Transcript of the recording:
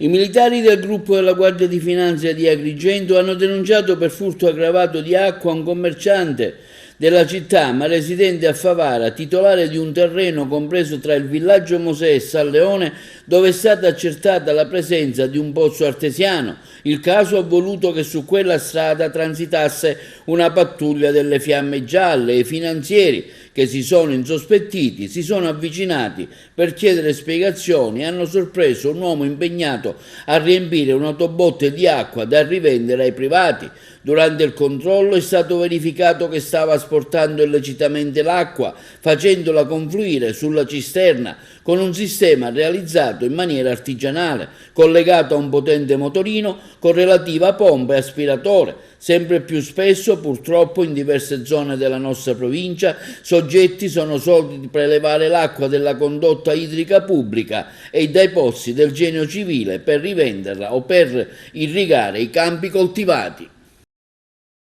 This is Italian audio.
I militari del gruppo della Guardia di Finanza di Agrigento hanno denunciato per furto aggravato di acqua un commerciante della città, ma residente a Favara, titolare di un terreno compreso tra il villaggio Mosè e San Leone, dove è stata accertata la presenza di un pozzo artesiano. Il caso ha voluto che su quella strada transitasse una pattuglia delle Fiamme Gialle e i finanzieri, che si sono insospettiti, si sono avvicinati per chiedere spiegazioni e hanno sorpreso un uomo impegnato a riempire un'autobotte di acqua da rivendere ai privati. Durante il controllo è stato verificato che stava asportando illecitamente l'acqua, facendola confluire sulla cisterna con un sistema realizzato in maniera artigianale, collegato a un potente motorino con relativa pompa e aspiratore. Sempre più spesso, purtroppo, in diverse zone della nostra provincia, soggetti sono soliti prelevare l'acqua della condotta idrica pubblica e dai pozzi del genio civile per rivenderla o per irrigare i campi coltivati.